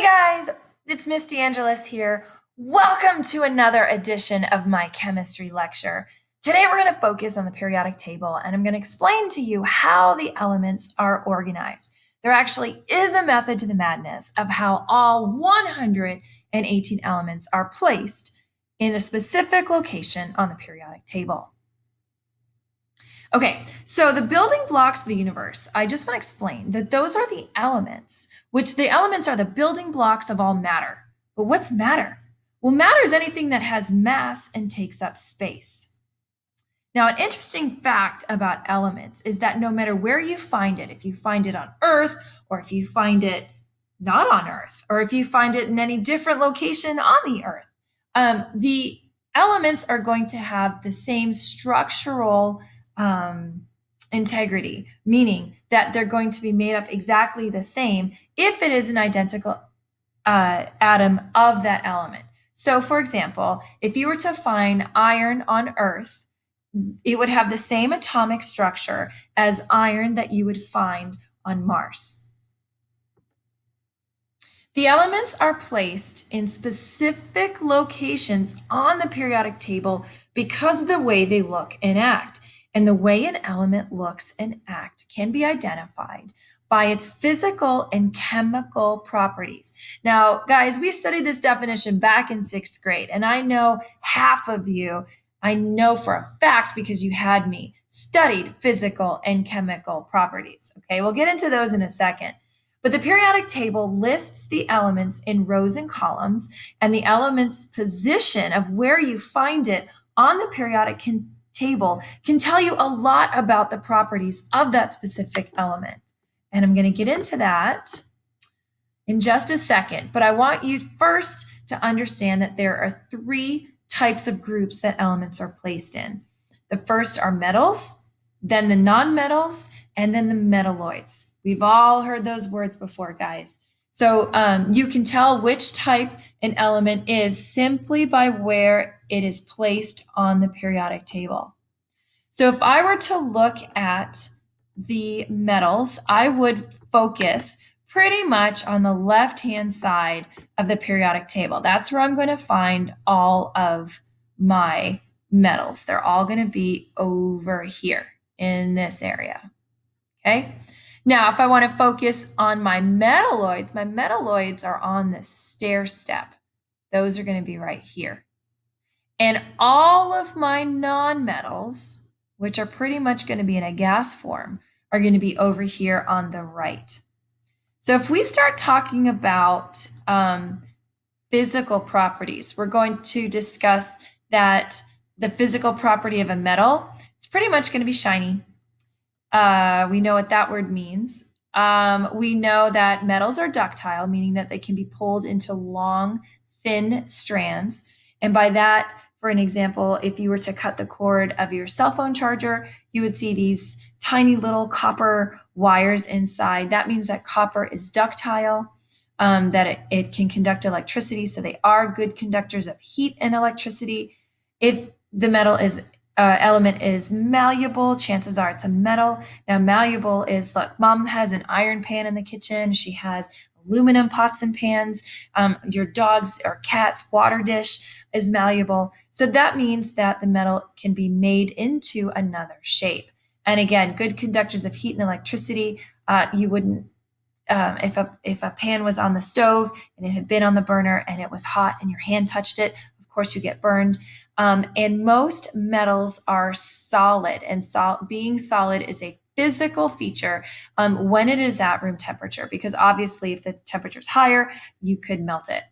guys, it's Miss DeAngelis here. Welcome to another edition of my chemistry lecture. Today we're going to focus on the periodic table and I'm going to explain to you how the elements are organized. There actually is a method to the madness of how all 118 elements are placed in a specific location on the periodic table. Okay, so the building blocks of the universe, I just want to explain that those are the elements, which the elements are the building blocks of all matter. But what's matter? Well, matter is anything that has mass and takes up space. Now, an interesting fact about elements is that no matter where you find it, if you find it on Earth, or if you find it not on Earth, or if you find it in any different location on the Earth, the elements are going to have the same structural integrity, meaning that they're going to be made up exactly the same if it is an identical atom of that element. So, for example, if you were to find iron on Earth, it would have the same atomic structure as iron that you would find on Mars. The elements are placed in specific locations on the periodic table because of the way they look and act. And the way an element looks and acts can be identified by its physical and chemical properties. Now, guys, we studied this definition back in 6th grade, and I know half of you, I know for a fact because you had me, studied physical and chemical properties. Okay, we'll get into those in a second. But the periodic table lists the elements in rows and columns, and the element's position of where you find it on the periodic table can tell you a lot about the properties of that specific element. And I'm going to get into that in just a second, but I want you first to understand that there are 3 types of groups that elements are placed in. The first are metals, then the nonmetals, and then the metalloids. We've all heard those words before, guys. So you can tell which type an element is simply by where it is placed on the periodic table. So if I were to look at the metals, I would focus pretty much on the left-hand side of the periodic table. That's where I'm going to find all of my metals. They're all going to be over here in this area. Okay. Now, if I want to focus on my metalloids are on the stair step. Those are going to be right here. And all of my nonmetals, which are pretty much going to be in a gas form, are going to be over here on the right. So if we start talking about physical properties, we're going to discuss that the physical property of a metal, it's pretty much going to be shiny. We know what that word means. We know that metals are ductile, meaning that they can be pulled into long, thin strands. And by that, for an example, if you were to cut the cord of your cell phone charger, you would see these tiny little copper wires inside. That means that copper is ductile, that it can conduct electricity. So they are good conductors of heat and electricity. If the element is malleable, chances are it's a metal. Now, malleable is, look, mom has an iron pan in the kitchen. She has aluminum pots and pans. Your dog's or cat's water dish is malleable. So that means that the metal can be made into another shape. And again, good conductors of heat and electricity. You wouldn't, if a pan was on the stove and it had been on the burner and it was hot and your hand touched it, of course you get burned. And most metals are solid, and being solid is a physical feature when it is at room temperature, because obviously if the temperature is higher, you could melt it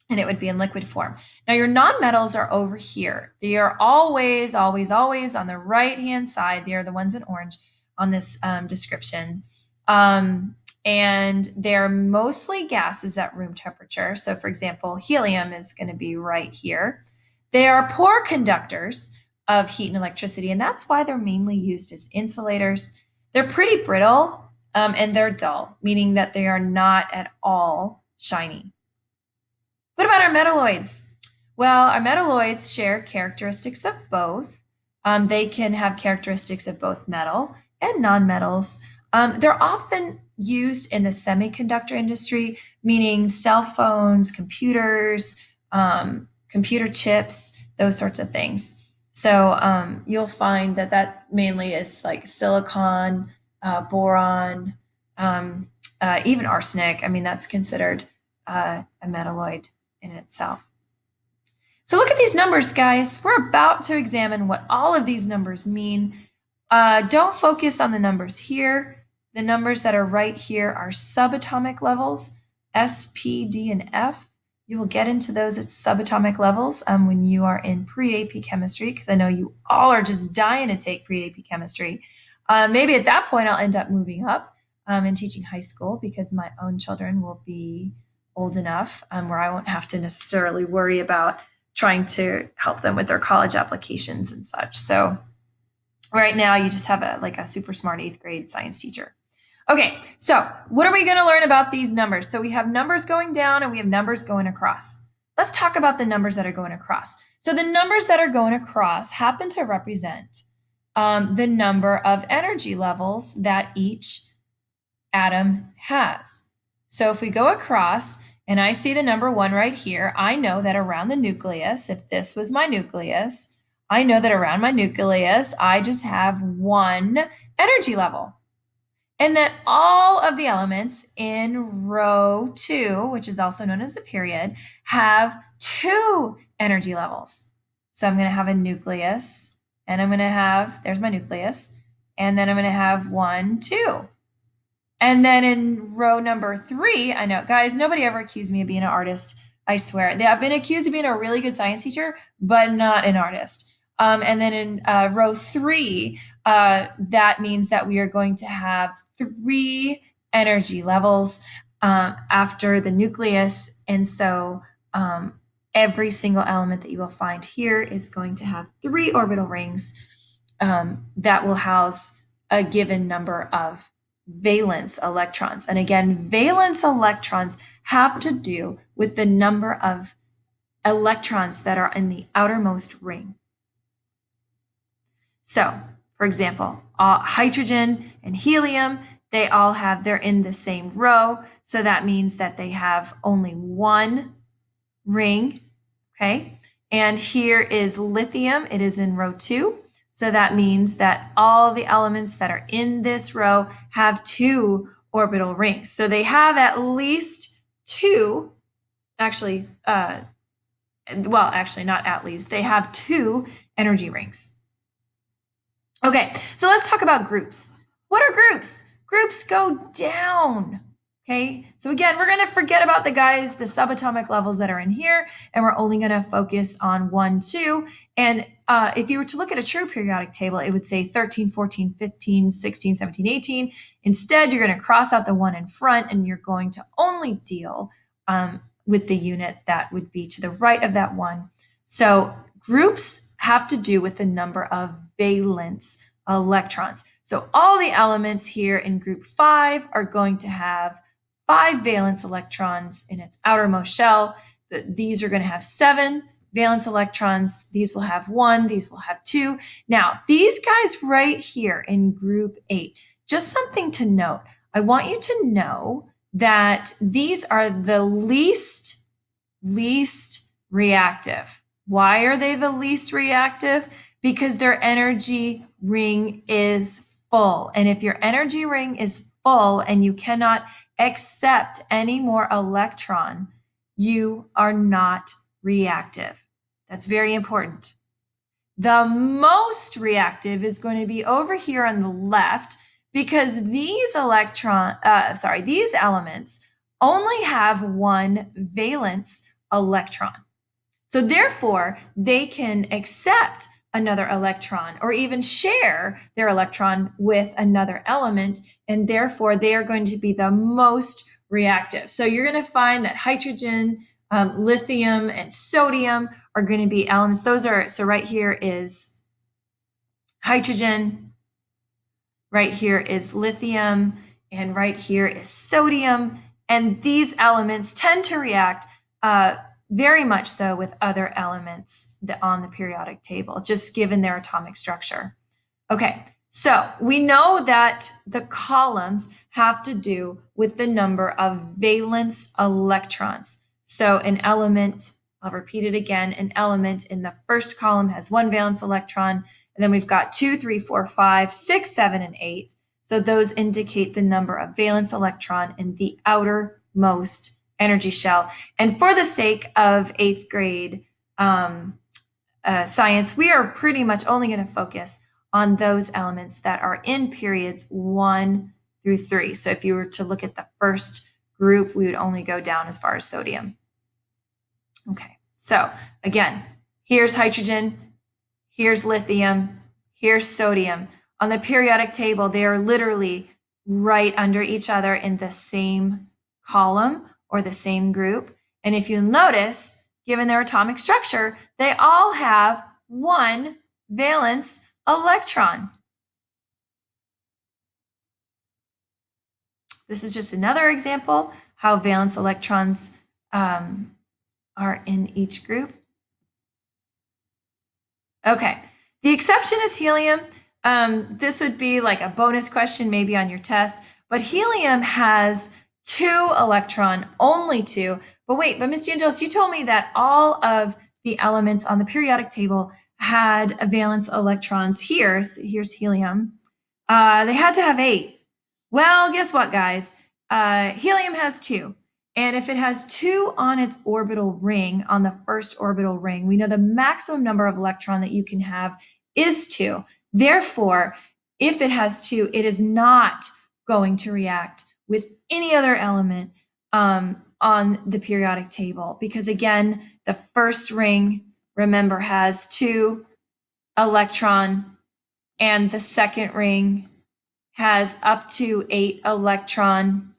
and it would be in liquid form. Now your nonmetals are over here. They are always, always, always on the right-hand side. They are the ones in orange on this description. And they're mostly gases at room temperature. So for example, helium is going to be right here. They are poor conductors of heat and electricity, and that's why they're mainly used as insulators. They're pretty brittle and they're dull, meaning that they are not at all shiny. What about our metalloids? Well, our metalloids share characteristics of both. They can have characteristics of both metal and nonmetals. They're often used in the semiconductor industry, meaning cell phones, computers, computer chips, those sorts of things. So you'll find that that mainly is like silicon, boron, even arsenic. I mean, that's considered a metalloid in itself. So look at these numbers, guys. We're about to examine what all of these numbers mean. Don't focus on the numbers here. The numbers that are right here are subatomic levels, S, P, D, and F. You will get into those at subatomic levels when you are in pre-AP chemistry, because I know you all are just dying to take pre-AP chemistry. Maybe at that point I'll end up moving up and teaching high school, because my own children will be old enough where I won't have to necessarily worry about trying to help them with their college applications and such. So right now you just have a super smart 8th grade science teacher. Okay, so what are we going to learn about these numbers? So we have numbers going down and we have numbers going across. Let's talk about the numbers that are going across. So the numbers that are going across happen to represent the number of energy levels that each atom has. So if we go across and I see the number 1 right here, I know that around the nucleus, if this was my nucleus, I know that around my nucleus, I just have 1 energy level. And that all of the elements in row 2, which is also known as the period, have 2 energy levels. So I'm going to have a nucleus, and I'm going to have, there's my nucleus, and then I'm going to have 1, 2. And then in row number 3, I know, guys, nobody ever accused me of being an artist. I swear. I've been accused of being a really good science teacher, but not an artist. And then in row 3, that means that we are going to have 3 energy levels after the nucleus. And so every single element that you will find here is going to have 3 orbital rings that will house a given number of valence electrons. And again, valence electrons have to do with the number of electrons that are in the outermost ring. So, for example, hydrogen and helium, they're in the same row. So that means that they have only 1 ring, okay? And here is lithium, it is in row 2. So that means that all the elements that are in this row have 2 orbital rings. So they have at least 2, actually, not at least, they have 2 energy rings. Okay, so let's talk about groups. What are groups? Groups go down. Okay, so again, we're going to forget about the subatomic levels that are in here, and we're only going to focus on 1, 2. And if you were to look at a true periodic table, it would say 13, 14, 15, 16, 17, 18. Instead, you're going to cross out the 1 in front, and you're going to only deal with the unit that would be to the right of that 1. So groups have to do with the number of valence electrons. So all the elements here in group 5 are going to have 5 valence electrons in its outermost shell. These are going to have 7 valence electrons. These will have 1, these will have 2. Now, these guys right here in group 8, just something to note. I want you to know that these are the least reactive. Why are they the least reactive? Because their energy ring is full. And if your energy ring is full and you cannot accept any more electron, you are not reactive. That's very important. The most reactive is going to be over here on the left, because these elements only have 1 valence electron. So therefore, they can accept another electron or even share their electron with another element, and therefore they are going to be the most reactive. So you're going to find that hydrogen, lithium, and sodium are going to be elements. So right here is hydrogen, right here is lithium, and right here is sodium. And these elements tend to react very much so with other elements on the periodic table, just given their atomic structure. Okay, So we know that the columns have to do with the number of valence electrons. So an element, I'll repeat it again, an element in the first column has one valence electron, and then we've got 2, 3, 4, 5, 6, 7, and 8. So those indicate the number of valence electron in the outermost energy shell. And for the sake of 8th grade science, we are pretty much only going to focus on those elements that are in periods 1 through 3. So if you were to look at the first group, we would only go down as far as sodium. Okay, so again, here's hydrogen, here's lithium, here's sodium. On the periodic table, they are literally right under each other in the same column or the same group. And if you'll notice, given their atomic structure, they all have one valence electron. This is just another example how valence electrons are in each group. Okay, the exception is helium. This would be like a bonus question maybe on your test, but helium has 2 electron, only 2. But wait, but Ms. DeAngelis, you told me that all of the elements on the periodic table had valence electrons here. So here's helium. They had to have 8. Well, guess what, guys? Helium has 2. And if it has 2 on its orbital ring, on the first orbital ring, we know the maximum number of electron that you can have is 2. Therefore, if it has 2, it is not going to react with any other element on the periodic table, because again, the first ring, remember, has 2 electron, and the second ring has up to 8 electron,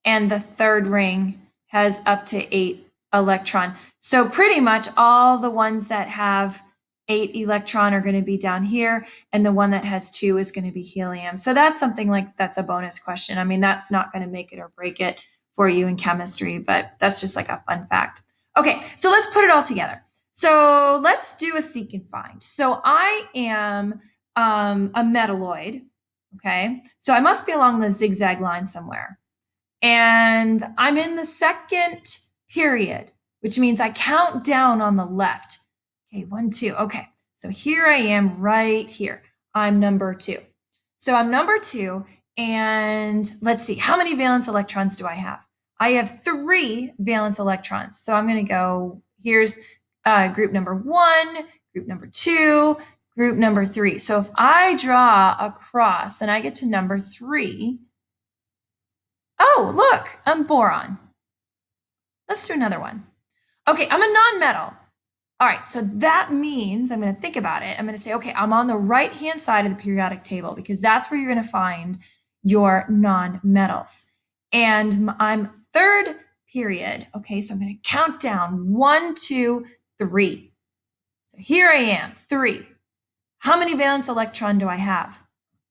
and the third ring has up to 8 electron. So pretty much all the ones that have 8 electron are going to be down here, and the one that has 2 is going to be helium. So that's something like, that's a bonus question. I mean, that's not going to make it or break it for you in chemistry, but that's just like a fun fact. Okay, so let's put it all together. So let's do a seek and find. So I am a metalloid, okay? So I must be along the zigzag line somewhere. And I'm in the second period, which means I count down on the left. Okay, 1, 2. Okay, so here I am right here. I'm number 2. So I'm number 2, and let's see, how many valence electrons do I have? I have 3 valence electrons. So I'm going to go, here's group number 1, group number 2, group number 3. So if I draw a cross and I get to number 3, oh, look, I'm boron. Let's do another one. Okay, I'm a nonmetal. All right, so that means I'm going to think about it. I'm going to say, okay, I'm on the right-hand side of the periodic table because that's where you're going to find your nonmetals. And I'm third period. Okay, so I'm going to count down 1, 2, 3. So here I am, 3. How many valence electron do I have?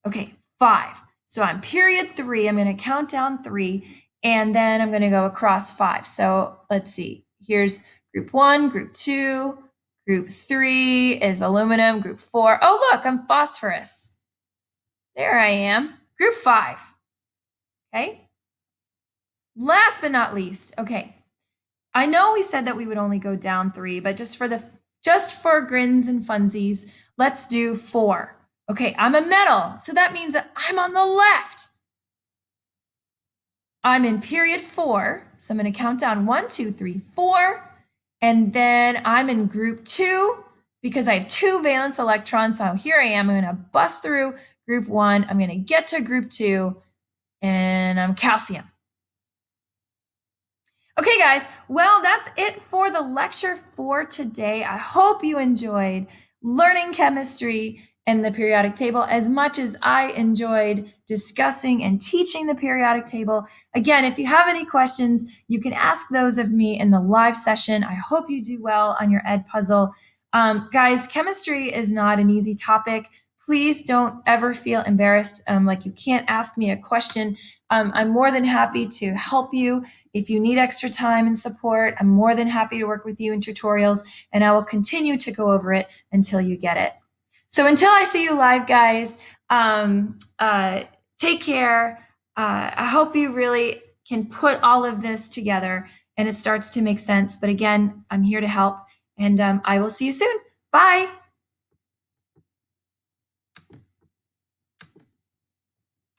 Okay, 5. So I'm period 3. I'm going to count down 3, and then I'm going to go across 5. So let's see. Here's group 1, group 2, group 3 is aluminum, group 4. Oh, look, I'm phosphorus. There I am, group 5. Okay. Last but not least, okay. I know we said that we would only go down 3, but just for grins and funsies, let's do 4. Okay, I'm a metal, so that means that I'm on the left. I'm in period 4, so I'm going to count down 1, 2, 3, 4. And then I'm in group 2 because I have 2 valence electrons. So here I am. I'm going to bust through group 1. I'm going to get to group 2, and I'm calcium. Okay, guys. Well, that's it for the lecture for today. I hope you enjoyed learning chemistry and the periodic table as much as I enjoyed discussing and teaching the periodic table. Again, if you have any questions, you can ask those of me in the live session. I hope you do well on your Ed Puzzle. Guys, chemistry is not an easy topic. Please don't ever feel embarrassed, like you can't ask me a question. I'm more than happy to help you. If you need extra time and support, I'm more than happy to work with you in tutorials, and I will continue to go over it until you get it. So until I see you live, guys, Take care. I hope you really can put all of this together and it starts to make sense. But again, I'm here to help, and I will see you soon. Bye.